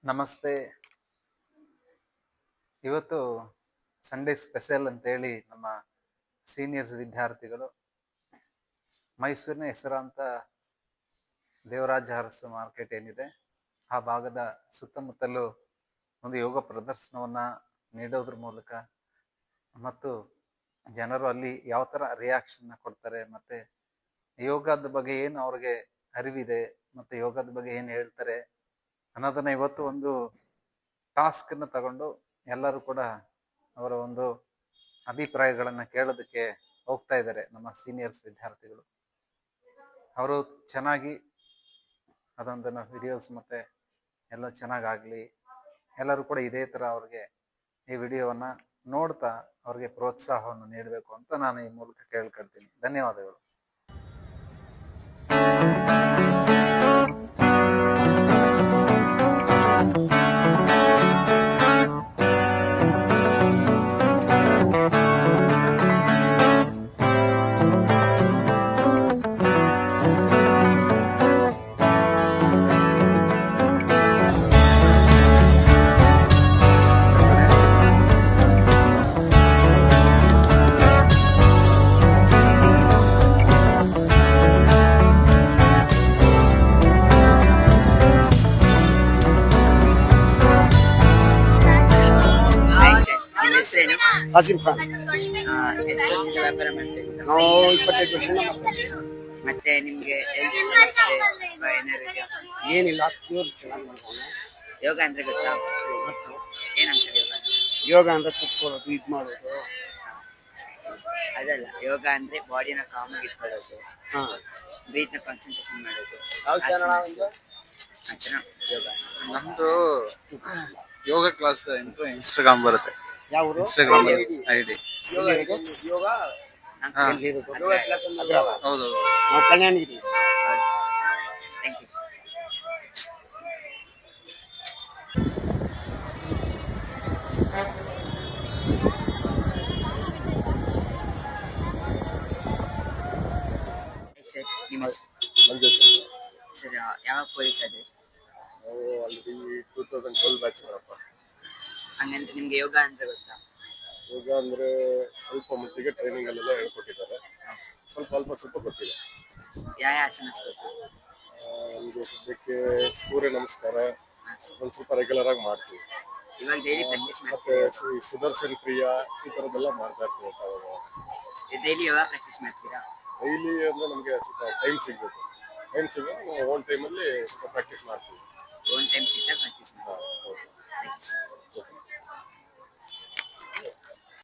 ನಮಸ್ತೆ. ಇವತ್ತು Sunday special ಅಂತೇಳಿ ನಮ್ಮ ಸೀನಿಯರ್ಸ್ ವಿದ್ಯಾರ್ಥಿಗಳು ಮೈಸೂರಿನ ಹೆಸರಾಂತ ದೇವರಾಜ ಅರಸು ಮಾರ್ಕೆಟ್ ಏನಿದೆ ಆ ಭಾಗದ ಸುತ್ತಮುತ್ತಲು ಒಂದು ಯೋಗ ಪ್ರದರ್ಶನವನ್ನ ನೀಡೋದ್ರ ಮೂಲಕ ಮತ್ತು ಜನರು ಅಲ್ಲಿ ಯಾವ ಥರ ರಿಯಾಕ್ಷನ್ನ ಕೊಡ್ತಾರೆ, ಮತ್ತೆ ಯೋಗದ ಬಗ್ಗೆ ಏನು ಅವ್ರಿಗೆ ಅರಿವಿದೆ, ಮತ್ತೆ ಯೋಗದ ಬಗ್ಗೆ ಏನು ಹೇಳ್ತಾರೆ ಅನ್ನೋದನ್ನ ಇವತ್ತು ಒಂದು ಟಾಸ್ಕನ್ನು ತಗೊಂಡು ಎಲ್ಲರೂ ಕೂಡ ಅವರ ಒಂದು ಅಭಿಪ್ರಾಯಗಳನ್ನ ಕೇಳೋದಕ್ಕೆ ಹೋಗ್ತಾ ಇದ್ದಾರೆ. ನಮ್ಮ ಸೀನಿಯರ್ಸ್ ವಿದ್ಯಾರ್ಥಿಗಳು ಅವರು ಚೆನ್ನಾಗಿ ಅದೊಂದನ್ನು ವಿಡಿಯೋಸ್ ಮತ್ತೆ ಎಲ್ಲ ಚೆನ್ನಾಗಾಗ್ಲಿ, ಎಲ್ಲರೂ ಕೂಡ ಇದೇ ಥರ ಅವ್ರಿಗೆ ಈ ವಿಡಿಯೋವನ್ನ ನೋಡ್ತಾ ಅವ್ರಿಗೆ ಪ್ರೋತ್ಸಾಹವನ್ನು ನೀಡಬೇಕು ಅಂತ ನಾನು ಈ ಮೂಲಕ ಕೇಳ್ಕೊಳ್ತೀನಿ. ಧನ್ಯವಾದಗಳು. ಕಾಸಿಂ ಖಾನ್. ಎಷ್ಟು ವರ್ಷದ ವ್ಯಾಪಾರ ಮಾಡ್ತೀವಿ? ನಾವು 25 ವರ್ಷದಿಂದ ಮಾಡ್ತೀವಿ. ಮತ್ತೆ ನಿಮ್ಗೆ ಹೆಲ್ತ್ ಸಮಸ್ಯೆ ಅಥವಾ ಏನಾದ್ರು ಇದೆಯಾ? ಏನಿಲ್ಲ, ಪ್ಯೂರ್ ಚೆನ್ನಾಗಿ ಮಾಡ್ಕೊಂಡು. ಯೋಗ ಅಂದ್ರೆ ಗೊತ್ತಾ? ಗೊತ್ತು. ಏನಂತ ಯೋಗ ಅಂದ್ರೆ? ಯೋಗ ಅಂದ್ರೆ ಕುತ್ಕೊಳ್ಳೋದು, ಇದು ಮಾಡೋದು. ಅದಲ್ಲ, ಯೋಗ ಅಂದ್ರೆ ಬಾಡಿನ ಕಾಮ್ ಆಗಿ ಇಟ್ಕೊಳ್ಳೋದು, ಬ್ರೀತ್ ನ ಕಾನ್ಸಂಟ್ರೇಷನ್ ಮಾಡೋದು. ಯೋಗ ನಮ್ದು ಯೋಗ ಕ್ಲಾಸ್ ಇನ್ಸ್ಟಾಗ್ರಾಮ್ ಬರುತ್ತೆ. ಯಾವ ಇನ್ಸ್ಟಾಗ್ರಾಮ್ ಐಡಿ. ಎಲ್ಲಿರೋದು? ಹೌದು. ನಾವು ಕಲ್ಯಾಣಗಿರಿ. Thank you. ಸರ್, ನಿಮ್ಮ ಮಂಜೇಶ್ ಸರ್ ಯಾವ ಪೊಲೀಸ್ ಅದೇ? ನಾವು ಆಲ್ರೆಡಿ 2012 ಬ್ಯಾಚ್ ಬರಪ್ಪ. ಹಂಗಂದ್ರೆ ನಿಮ್ಗೆ ಯೋಗ ಅಂದ್ರೆ ಗೊತ್ತಾ? ಯೋಗ ಅಂದರೆ ಸ್ವಲ್ಪ ಮಟ್ಟಿಗೆ ಟ್ರೈನಿಂಗಲ್ಲೆಲ್ಲ ಹೇಳ್ಕೊಟ್ಟಿದ್ದಾರೆ, ಸ್ವಲ್ಪ ಗೊತ್ತಿದೆ. ಯಾವ ಆಸನಸ್ ಗೊತ್ತು? ನಮಗೆ ಸದ್ಯಕ್ಕೆ ಸೂರ್ಯ ನಮಸ್ಕಾರ ಒಂದು ಸ್ವಲ್ಪ ರೆಗ್ಯುಲರ್ ಆಗಿ ಮಾಡ್ತೀವಿ. ಇವಾಗ ಡೈಲಿ ಪ್ರಾಕ್ಟೀಸ್ ಮತ್ತೆ ಮಾಡ್ತೀರಾ? ಸುದರ್ಶನ್ ಕ್ರಿಯಾ ಈ ಥರದ್ದೆಲ್ಲ ಮಾಡ್ತಾ ಇರ್ತೀವಿ. ಡೈಲಿ ಯೋಗ ಪ್ರಾಕ್ಟೀಸ್ ಮಾಡ್ತೀರಾ? ಡೈಲಿ ಅಂದರೆ ನಮಗೆ ಸ್ವಲ್ಪ ಟೈಮ್ ಸಿಗಬೇಕು. ನಾವು ಓನ್ ಟೈಮಲ್ಲಿ ಸ್ವಲ್ಪ ಪ್ರಾಕ್ಟೀಸ್ ಮಾಡ್ತೀವಿ. ಓನ್ ಟೈಮ್ ಸಿಕ್ಕಾಗ